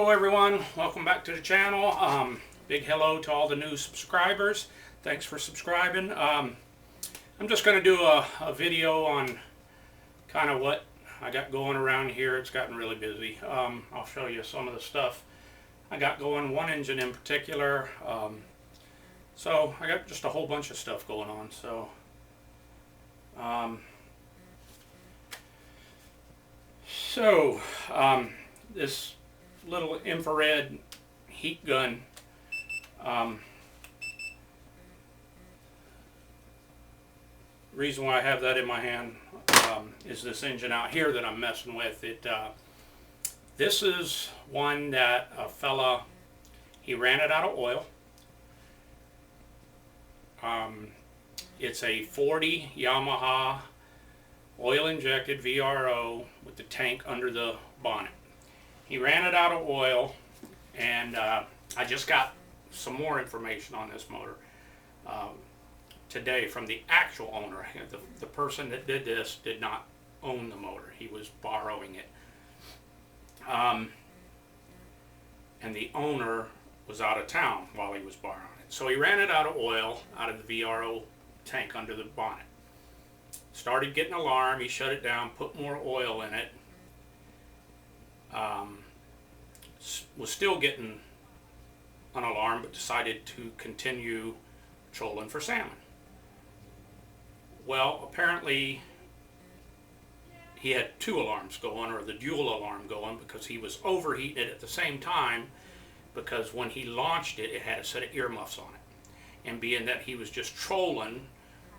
Hello everyone, welcome back to the channel. Big hello to all the new subscribers. Thanks for subscribing. I'm just going to do a video on kind of what I got going around here. It's gotten really busy. I'll show you some of the stuff I got going, one engine in particular. So I got just a whole bunch of stuff going on. This little infrared heat gun, reason why I have that in my hand is this engine out here that I'm messing with. This is one that a fella, he ran it out of oil. It's a 40 Yamaha oil injected VRO with the tank under the bonnet. He ran it out of oil, and I just got some more information on this motor today from the actual owner. The person that did this did not own the motor. He was borrowing it. And the owner was out of town while he was borrowing it. So he ran it out of oil, out of the VRO tank under the bonnet. Started getting an alarm, he shut it down, put more oil in it. Was still getting an alarm, but decided to continue trolling for salmon. Well, apparently he had two alarms going, or the dual alarm going, because he was overheating it at the same time, because when he launched it, it had a set of earmuffs on it. And being that he was just trolling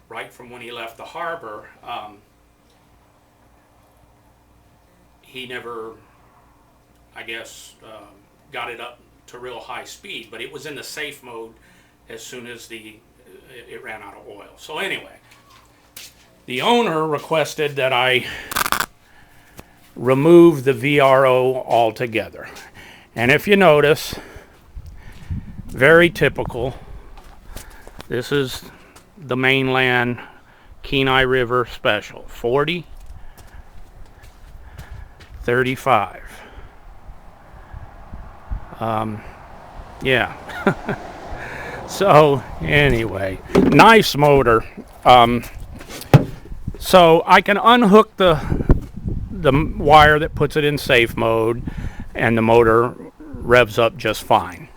right from when he left the harbor, he never, I guess, got it up to real high speed, but it was in the safe mode as soon as it ran out of oil. So anyway, the owner requested that I remove the VRO altogether. And if you notice, very typical, this is the mainland Kenai River special, 40, 35. Yeah. So anyway, nice motor. So I can unhook the wire that puts it in safe mode, and the motor revs up just fine.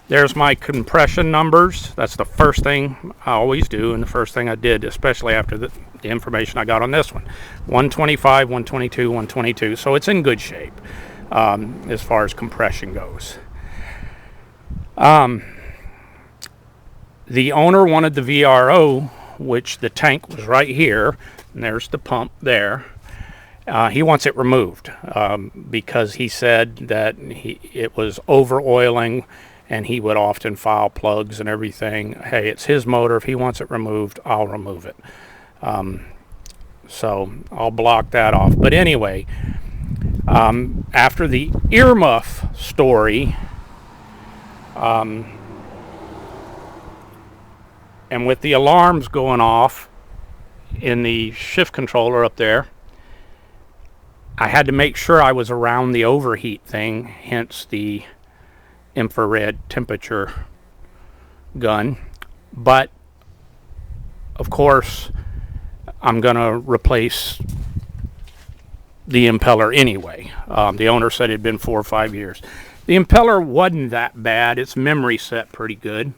There's my compression numbers. That's the first thing I always do, and the first thing I did, especially after the information I got on this one. 125, 122, 122. So it's in good shape as far as compression goes. The owner wanted the VRO, which the tank was right here, and there's the pump there. He wants it removed because he said that it was over oiling, and he would often foul plugs and everything. Hey, it's his motor. If he wants it removed, I'll remove it. So I'll block that off. But anyway, after the earmuff story, and with the alarms going off in the shift controller up there, I had to make sure I was around the overheat thing, hence the infrared temperature gun. But of course, I'm going to replace the impeller anyway. The owner said it had been 4 or 5 years. The impeller wasn't that bad. It's memory set pretty good.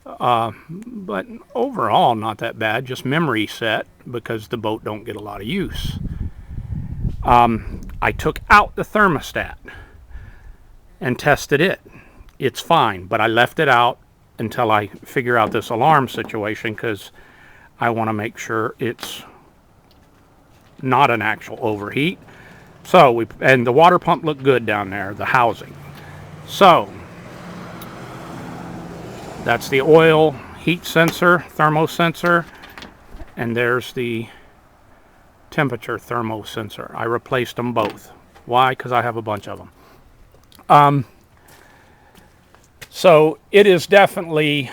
But overall not that bad, just memory set because the boat don't get a lot of use. I took out the thermostat and tested it. It's fine, but I left it out until I figure out this alarm situation, because I want to make sure it's not an actual overheat. So and the water pump looked good down there, the housing. So that's the oil heat sensor, thermo sensor, and there's the temperature thermo sensor. I replaced them both. Why? Because I have a bunch of them. So it is definitely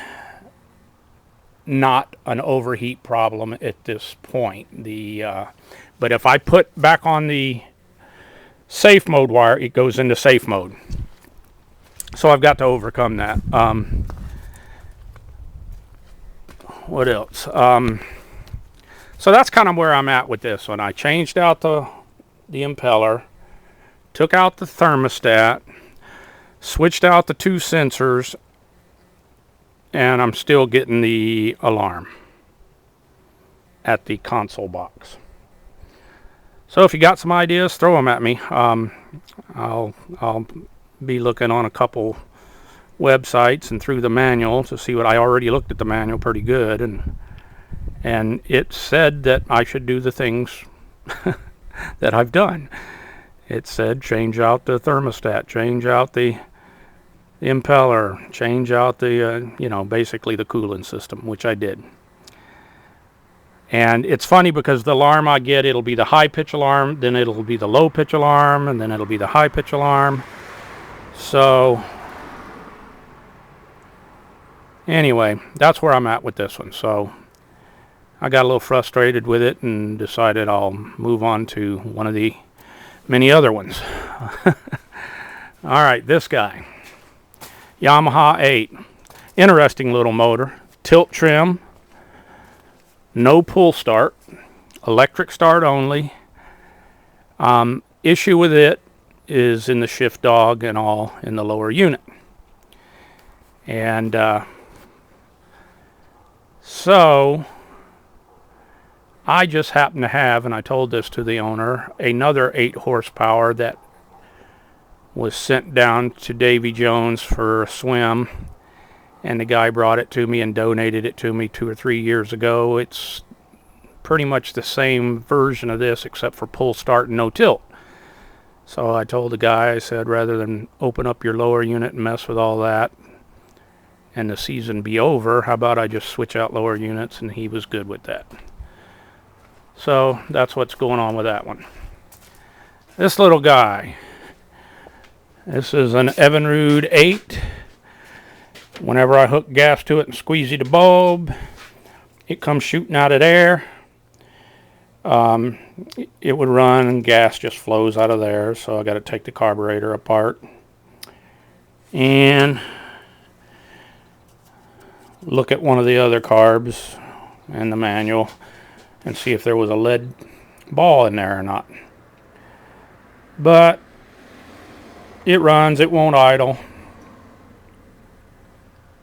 not an overheat problem at this point. But if I put back on the safe mode wire, it goes into safe mode. So I've got to overcome that. What else? So that's kind of where I'm at with this one. I changed out the impeller, took out the thermostat, switched out the 2 sensors, and I'm still getting the alarm at the console box. So if you got some ideas, throw them at me. I'll be looking on a couple websites and through the manual to see what I already looked at the manual pretty good, and it said that I should do the things that I've done. It said change out the thermostat, change out the impeller, change out the basically the cooling system, which I did. And it's funny because the alarm I get, it'll be the high pitch alarm, then it'll be the low pitch alarm, and then it'll be the high pitch alarm. So anyway, that's where I'm at with this one. So I got a little frustrated with it and decided I'll move on to one of the many other ones. All right, this guy, Yamaha 8. Interesting little motor. Tilt trim. No pull start. Electric start only. Issue with it is in the shift dog and all in the lower unit. And so I just happen to have, and I told this to the owner, another 8 horsepower that was sent down to Davy Jones for a swim, and the guy brought it to me and donated it to me 2 or 3 years ago. It's pretty much the same version of this except for pull start and no tilt. So I told the guy, I said, rather than open up your lower unit and mess with all that and the season be over, how about I just switch out lower units? And he was good with that. So that's what's going on with that one. This little guy, this is an Evinrude 8. Whenever I hook gas to it and squeegee the bulb, it comes shooting out of there. It would run and gas just flows out of there, so I got to take the carburetor apart and look at one of the other carbs and the manual and see if there was a lead ball in there or not. But it runs, it won't idle.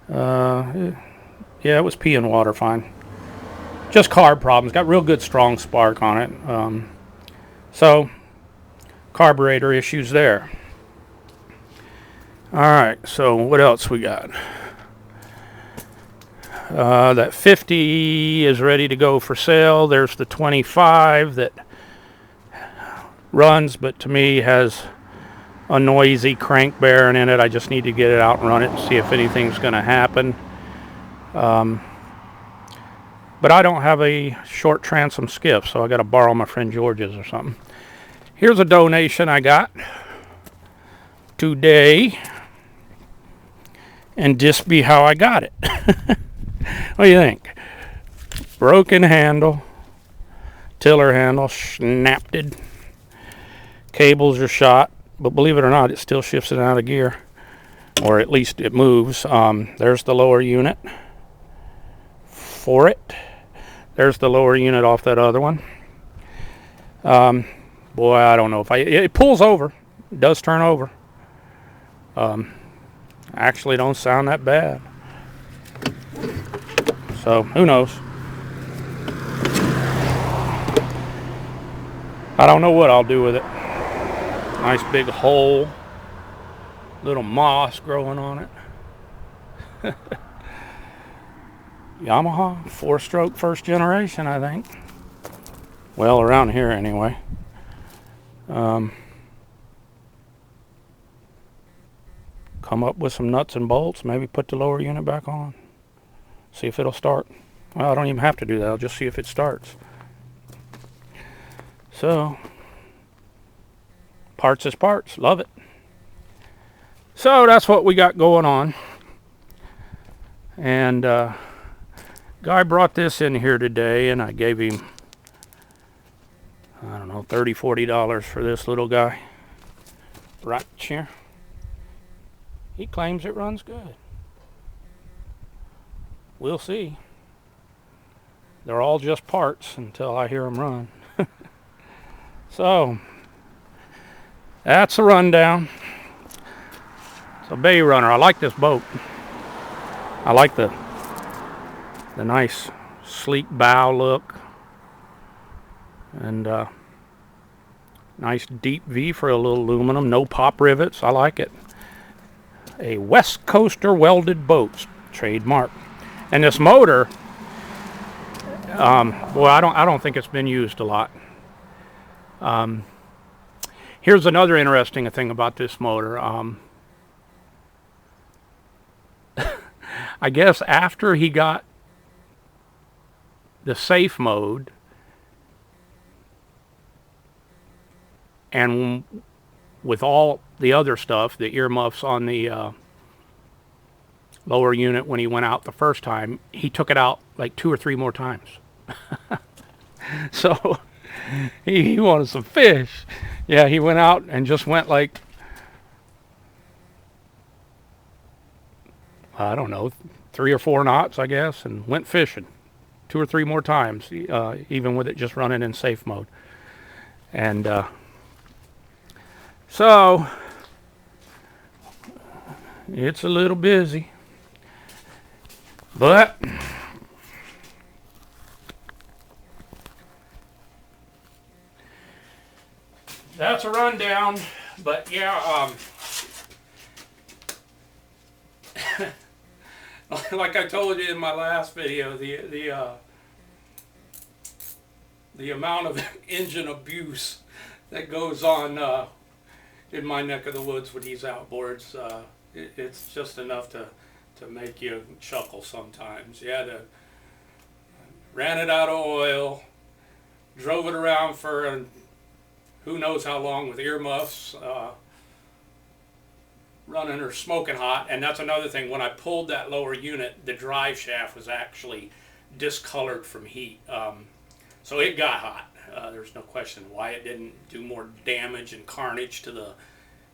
Yeah, it was pee and water fine. Just carb problems. Got real good strong spark on it. So carburetor issues there. Alright, so what else we got? That 50 is ready to go for sale. There's the 25 that runs, but to me has a noisy crank bearing in it. I just need to get it out and run it and see if anything's going to happen. But I don't have a short transom skiff, so I got to borrow my friend George's or something. Here's a donation I got today, and this be how I got it. What do you think? Broken handle, tiller handle, snapped it. Cables are shot, but believe it or not, it still shifts it out of gear, or at least it moves. There's the lower unit for it. There's the lower unit off that other one. Boy, I don't know if it pulls over. It does turn over. Actually don't sound that bad. So, who knows? I don't know what I'll do with it. Nice big hole. Little moss growing on it. Yamaha, 4-stroke, first generation, I think. Well, around here anyway. Come up with some nuts and bolts, maybe put the lower unit back on. See if it'll start. Well, I don't even have to do that. I'll just see if it starts. So, parts is parts. Love it. So, that's what we got going on. And, guy brought this in here today, and I gave him, I don't know, $30, $40 for this little guy. right here. He claims it runs good. We'll see. They're all just parts until I hear them run. So, that's a rundown. It's a bay runner. I like this boat. I like the nice sleek bow look. And nice deep V for a little aluminum. No pop rivets. I like it. A West Coaster welded boat. Trademark. And this motor, boy, I don't think it's been used a lot. Here's another interesting thing about this motor. I guess after he got the safe mode and with all the other stuff, the earmuffs on the lower unit when he went out the first time, he took it out like 2 or 3 more times. So he wanted some fish. Yeah, he went out and just went like, I don't know, 3 or 4 knots, I guess, and went fishing 2 or 3 more times, even with it just running in safe mode. And so it's a little busy, but that's a rundown. But yeah, like I told you in my last video, the amount of engine abuse that goes on in my neck of the woods with these outboards, it's just enough to make you chuckle sometimes. Yeah, ran it out of oil, drove it around for who knows how long with earmuffs, running or smoking hot. And that's another thing, when I pulled that lower unit, the drive shaft was actually discolored from heat. So it got hot. There's no question. Why it didn't do more damage and carnage to the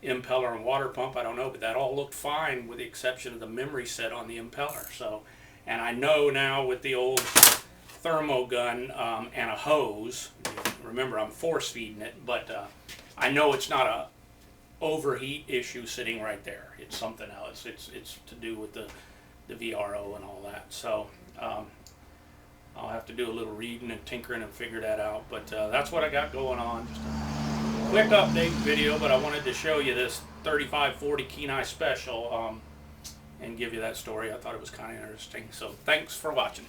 impeller and water pump, I don't know, but that all looked fine with the exception of the memory set on the impeller. So, and I know now with the old thermo gun and a hose, remember I'm force feeding it, but I know it's not a overheat issue sitting right there. It's something else. It's to do with the VRO and all that. So I'll have to do a little reading and tinkering and figure that out. But that's what I got going on. Just a quick update video, but I wanted to show you this 3540 Kenai Special and give you that story. I thought it was kind of interesting. So thanks for watching.